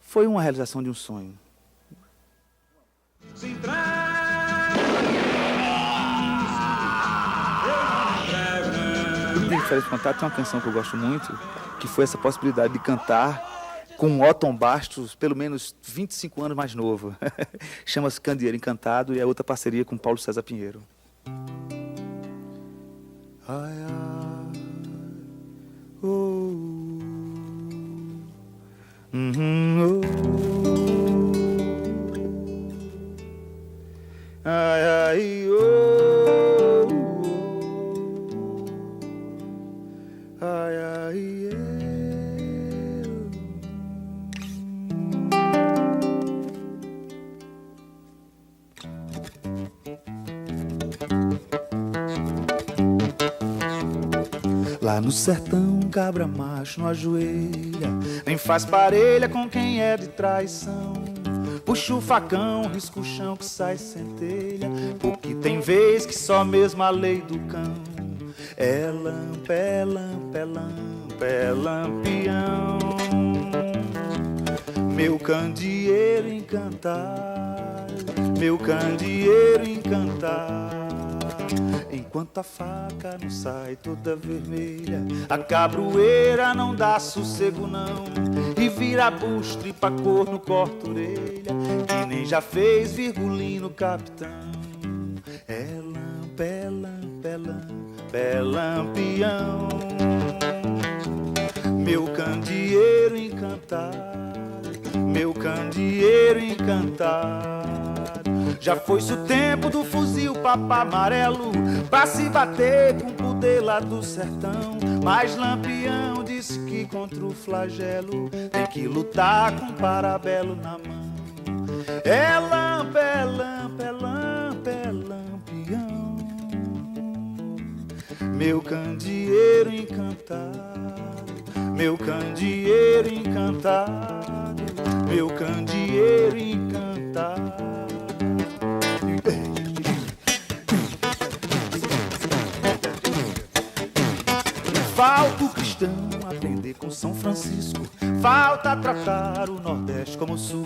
Foi uma realização de um sonho. O Dia em que Faremos Contato tem uma canção que eu gosto muito, que foi essa possibilidade de cantar com Otton Bastos, pelo menos 25 anos mais novo. Chama-se Candeeiro Encantado e é outra parceria com Paulo César Pinheiro. Ai, ai, oh, ai, ai, oh, ai, ai, lá no sertão, cabra macho não ajoelha, nem faz parelha com quem é de traição. Puxa o facão, risca o chão que sai centelha, porque tem vez que só mesmo a lei do cão é lampa, é lampa, é lampa, é lampião. Meu candeeiro encantado, meu candeeiro encantado. Enquanto a faca não sai toda vermelha, a cabroeira não dá sossego não, e vira bustre pra cor no corta-orelha, que nem já fez virgulino capitão. É lampa, é lampa, é lampa, é lampião. Meu candeeiro encantado, meu candeeiro encantado. Já foi-se o tempo do fuzil papa amarelo pra se bater com o poder lá do sertão. Mas Lampião disse que contra o flagelo tem que lutar com parabelo na mão. É lampa, é lampa, é lampa, é lampião. Meu candeeiro encantado, meu candeeiro encantado, meu candeeiro encantado. Falta o cristão aprender com São Francisco, falta tratar o Nordeste como o Sul.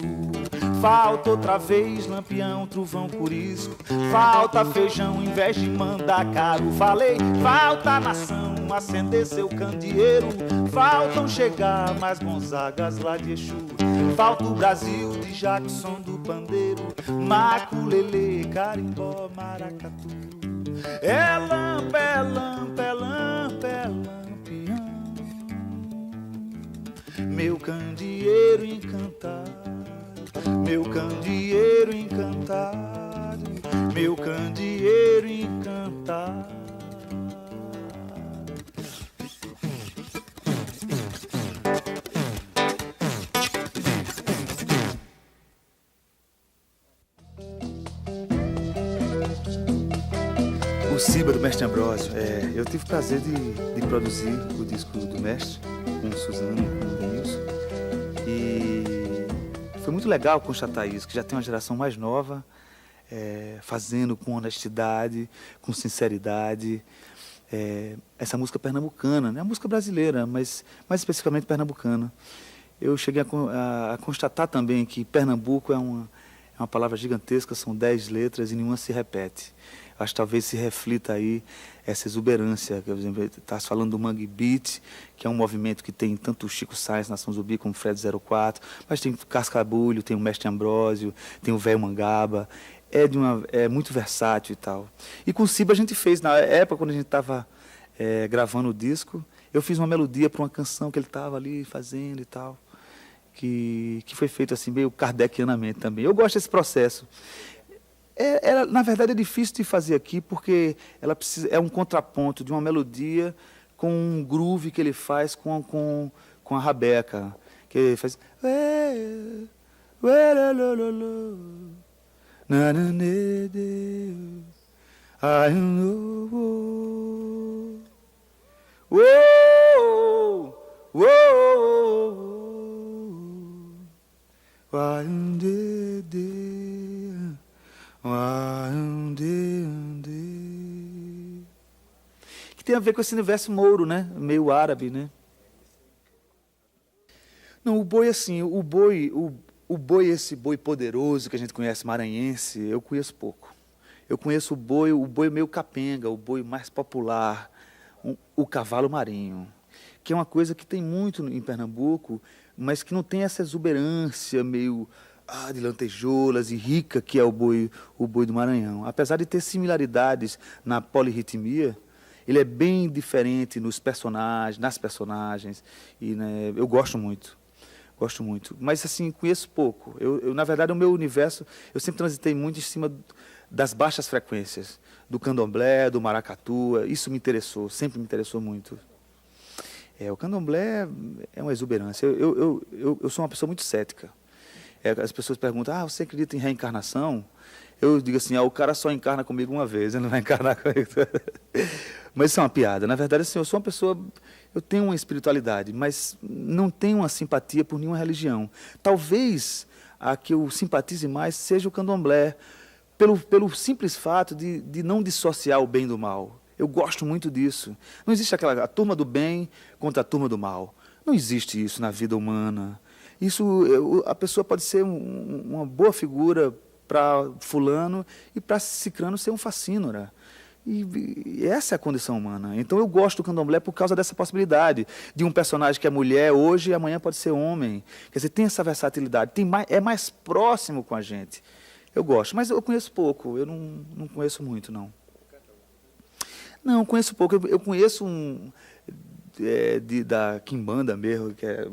Falta outra vez Lampião, trovão, curisco, falta feijão em vez de mandar caro. Falei, falta a nação acender seu candeeiro, faltam chegar mais Gonzagas lá de Exu. Falta o Brasil de Jackson do pandeiro, maculelê, carimbó, maracatu. É lampa, é lampa, é lampa, é lampião. Meu candeeiro encantado, meu candeeiro encantado, meu candeeiro encantado. O Ciba, do Mestre Ambrósio. Eu tive o prazer de produzir o disco do Mestre com o Suzano, com o Denilson. E foi muito legal constatar isso, que já tem uma geração mais nova, fazendo com honestidade, com sinceridade. Essa música pernambucana, né? A música brasileira, mas mais especificamente pernambucana. Eu cheguei a constatar também que Pernambuco é uma palavra gigantesca, são 10 letras e nenhuma se repete. Acho que talvez se reflita aí essa exuberância. Por exemplo, está falando do Mangue Beat, que é um movimento que tem tanto o Chico Sainz, Nação Zumbi, como o Fred 04, mas tem Cascabulho, tem o Mestre Ambrósio, tem o Velho Mangaba. É muito versátil e tal. E com o Ciba a gente fez, na época, quando a gente estava gravando o disco, eu fiz uma melodia para uma canção que ele estava ali fazendo e tal, que foi feito assim, meio kardecianamente também. Eu gosto desse processo. Na verdade, é difícil de fazer aqui, porque é um contraponto de uma melodia com um groove que ele faz com a rabeca. Que ele faz... que tem a ver com esse universo mouro, né? Meio árabe, né? Não, o boi, assim, o boi, esse boi poderoso que a gente conhece, maranhense, eu conheço pouco. Eu conheço o boi meio capenga, o boi mais popular, o cavalo marinho, que é uma coisa que tem muito em Pernambuco, mas que não tem essa exuberância meio de lantejoulas e rica que é o boi do Maranhão. Apesar de ter similaridades na polirritmia, ele é bem diferente nas personagens, e né, eu gosto muito. Mas, assim, conheço pouco. Na verdade, o meu universo, eu sempre transitei muito em cima das baixas frequências, do candomblé, do maracatu. Isso me interessou, sempre me interessou muito. O candomblé é uma exuberância. Eu sou uma pessoa muito cética. As pessoas perguntam, você acredita em reencarnação? Eu digo assim, o cara só encarna comigo uma vez, ele não vai encarnar comigo. Mas isso é uma piada. Na verdade, assim, eu sou uma pessoa, eu tenho uma espiritualidade, mas não tenho uma simpatia por nenhuma religião. Talvez a que eu simpatize mais seja o candomblé, pelo simples fato de não dissociar o bem do mal. Eu gosto muito disso. Não existe a turma do bem contra a turma do mal. Não existe isso na vida humana. A pessoa pode ser uma boa figura para fulano e para cicrano ser um facínora. E essa é a condição humana. Então eu gosto do candomblé por causa dessa possibilidade de um personagem que é mulher hoje e amanhã pode ser homem. Quer dizer, tem essa versatilidade, é mais próximo com a gente. Eu gosto, mas eu conheço pouco, eu não conheço muito, não. Não, conheço pouco. Eu conheço da Quimbanda mesmo, que é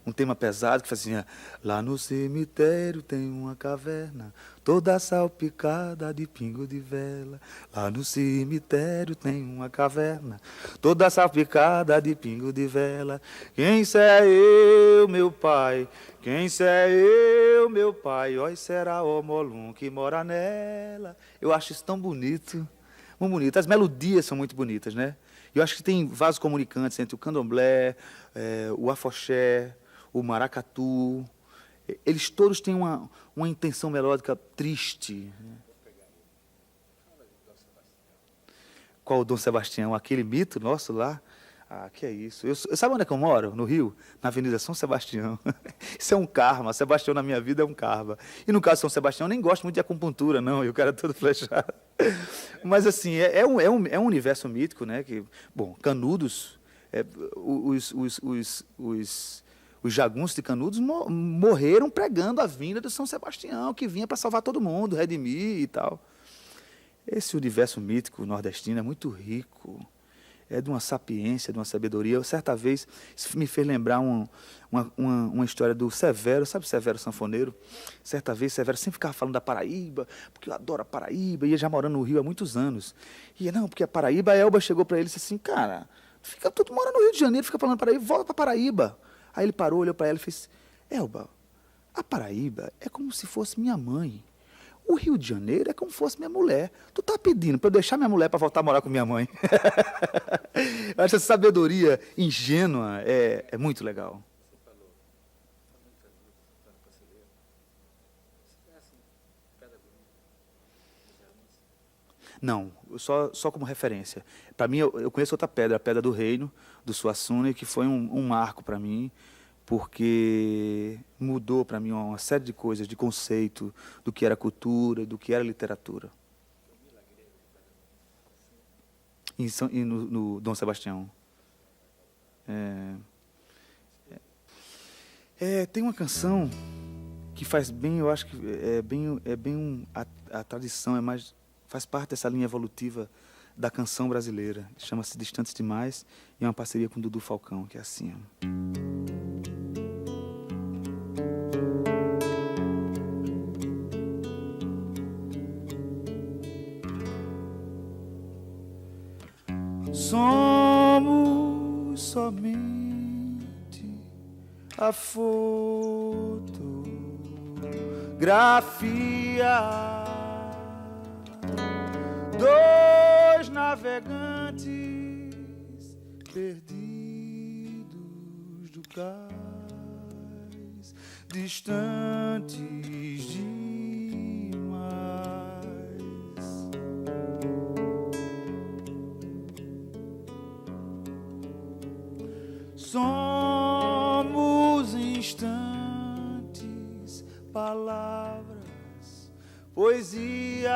um tema pesado, que faz assim, lá no cemitério tem uma caverna, toda salpicada de pingo de vela. Lá no cemitério tem uma caverna, toda salpicada de pingo de vela. Quem é eu, meu pai? Quem é eu, meu pai? Oi, será o Molum que mora nela. Eu acho isso tão bonito, muito bonito. As melodias são muito bonitas, né? Eu acho que tem vasos comunicantes entre o candomblé, o afoxé, o maracatu. Eles todos têm uma intenção melódica triste. Qual o Dom Sebastião? Aquele mito nosso lá? Ah, que é isso. Sabe onde é que eu moro? No Rio? Na Avenida São Sebastião. Isso é um karma. Sebastião na minha vida é um karma. E no caso de São Sebastião, eu nem gosto muito de acupuntura, não. E o cara é todo flechado. Mas, assim, é um universo mítico, né? Que, bom, Canudos, os jagunços de Canudos morreram pregando a vinda de São Sebastião, que vinha para salvar todo mundo, redimir e tal. Esse universo mítico nordestino é muito rico. É de uma sapiência, de uma sabedoria. Certa vez, isso me fez lembrar uma história do Severo, sabe o Severo Sanfoneiro? Certa vez, Severo sempre ficava falando da Paraíba, porque eu adoro a Paraíba, e ia já morando no Rio há muitos anos. E não, porque a Paraíba, a Elba chegou para ele e disse assim, cara, tu mora no Rio de Janeiro, fica falando Paraíba, volta para Paraíba. Aí ele parou, olhou para ela e fez, Elba, a Paraíba é como se fosse minha mãe. O Rio de Janeiro é como se fosse minha mulher. Tu tá pedindo para eu deixar minha mulher para voltar a morar com minha mãe. Eu acho essa sabedoria ingênua é muito legal. Não, só como referência. Para mim, eu conheço outra pedra, a Pedra do Reino, do Suassuna, que foi um marco para mim, porque mudou para mim uma série de coisas, de conceito, do que era cultura, do que era literatura. E no Dom Sebastião. Tem uma canção que faz bem, eu acho que a tradição, faz parte dessa linha evolutiva da canção brasileira. Chama-se Distantes Demais e é uma parceria com o Dudu Falcão, que é assim, ó. Somos somente a fotografia, dois navegantes perdidos do cais, distantes demais. Somos instantes, palavras, poesia,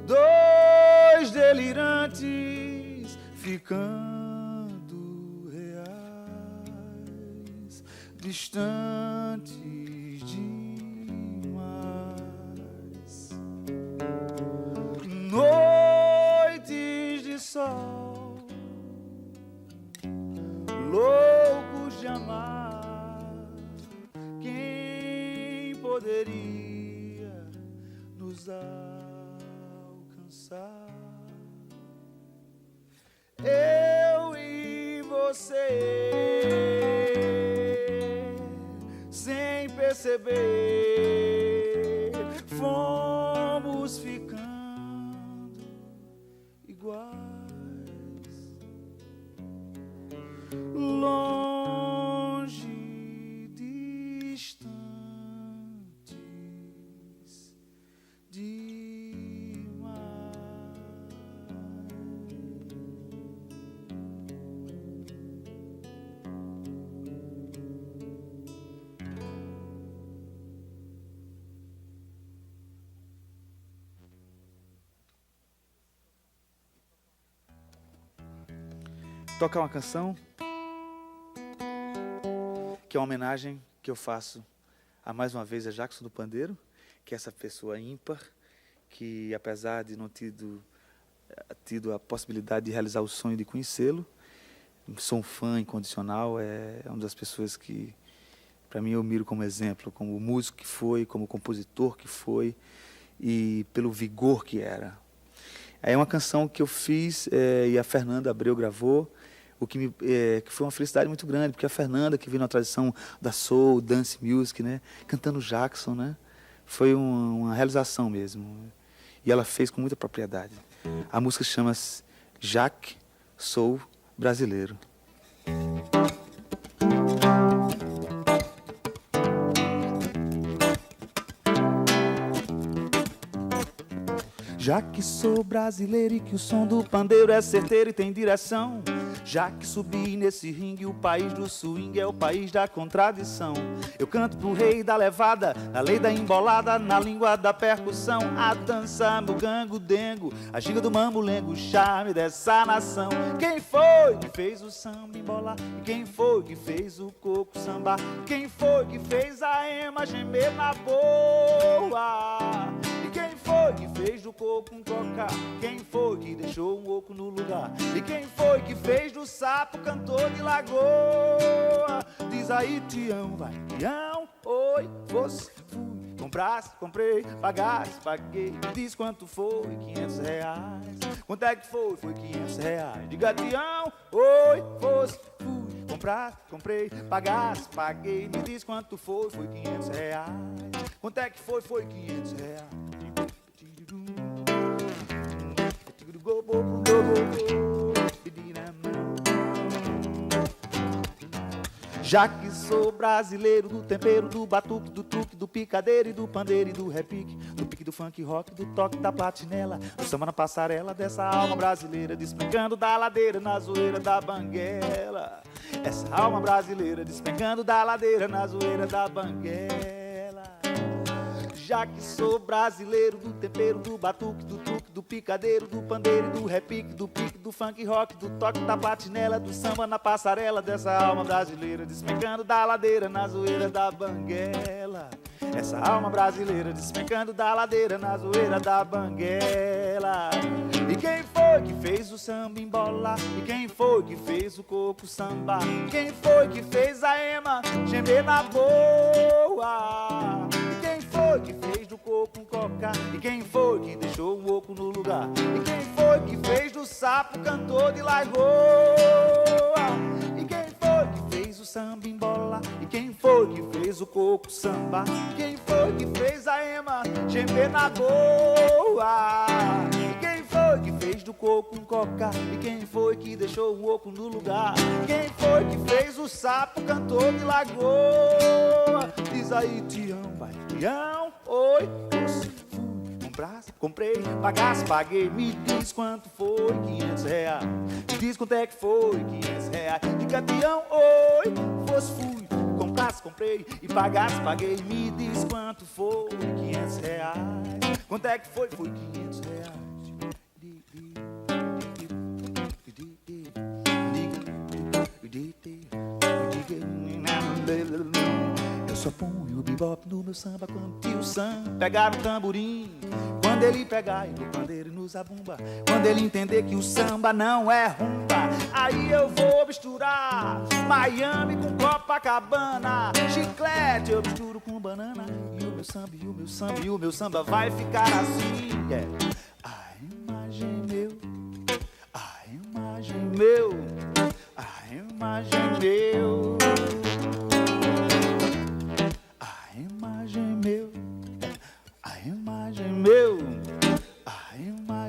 dois delirantes ficando reais, distantes demais. Noites de sol, loucos de amar, quem poderia nos alcançar? Eu e você, sem perceber, fomos ficando iguais. Longe, distantes demais. tocar uma canção que é uma homenagem que eu faço mais uma vez a Jackson do Pandeiro, que é essa pessoa ímpar, que apesar de não tido a possibilidade de realizar o sonho de conhecê-lo, sou um fã incondicional, é uma das pessoas que, para mim, eu miro como exemplo, como músico que foi, como compositor que foi e pelo vigor que era. É uma canção que eu fiz e a Fernanda Abreu gravou, que foi uma felicidade muito grande, porque a Fernanda, que veio na tradição da soul, dance music, né, cantando Jackson, né, foi uma realização mesmo. E ela fez com muita propriedade. A música chama-se Jack Sou Brasileiro. Já que sou brasileiro e que o som do pandeiro é certeiro e tem direção, já que subi nesse ringue, o país do swing é o país da contradição. Eu canto pro rei da levada, na lei da embolada, na língua da percussão. A dança, meu gango, dengo, a ginga do mamulengo, o charme dessa nação. Quem foi que fez o samba embolar? E quem foi que fez o coco sambar? Quem foi que fez a ema gemer na boa? E quem foi que fez do coco um tocar? Quem foi que deixou um oco no lugar? E quem foi que fez do sapo cantor de lagoa? Diz aí, Tião, vai, Tião, oi, você, fui, comprasse, comprei, pagasse, paguei. Diz quanto foi, R$500. Quanto é que foi? Foi R$500. Diga, Tião, oi, você, fui, comprasse, comprei, pagasse, paguei. Me diz quanto foi, foi R$500. Quanto é que foi, foi R$500. Já que sou brasileiro, do tempero, do batuque, do truque, do picadeiro e do pandeiro e do repique, do pique, do funk rock, do toque, da platinela, do samba na passarela dessa alma brasileira, despencando da ladeira na zoeira da banguela. Essa alma brasileira despencando da ladeira na zoeira da banguela. Já que sou brasileiro, do tempero, do batuque, do truque, do picadeiro, do pandeiro e do repique, do pique, do funk rock, do toque, da platinela, do samba na passarela dessa alma brasileira, despencando da ladeira na zoeira da banguela. Essa alma brasileira despencando da ladeira na zoeira da banguela. E quem foi que fez o samba embolar? E quem foi que fez o coco sambar? Quem foi que fez a ema gemer na boa? E quem foi que fez do coco um cocar? E quem foi que deixou um oco no lugar? E quem foi que fez do sapo cantor de lagoa? E quem foi que fez o samba embolar? E quem foi que fez o coco sambar? E quem foi que fez a ema gemer na boa? E quem foi que fez do coco um cocar? E quem foi que deixou um oco no lugar? Quem foi que fez o sapo cantor de lagoa? Diz aí, Tião, vai, Tião, oi, você, fui, comprasse, comprei, pagasse, paguei. Me diz quanto foi, R$500. Me diz quanto é que foi, R$500. Diga, Tião, oi, você, fui, comprasse, comprei e pagasse, paguei. Me diz quanto foi, R$500. Quanto é que foi, foi R$500. Eu só ponho o bebop no meu samba quando o tio Sam pegar no tamborim. Quando ele pegar no pandeiro e no zabumba, quando ele entender que o samba não é rumba, aí eu vou misturar Miami com Copacabana, chiclete eu misturo com banana. E o meu samba, e o meu samba, e o meu samba vai ficar assim, A imagem meu, a imagem meu, a imagem meu, a imagem meu, a imagem meu, a imagem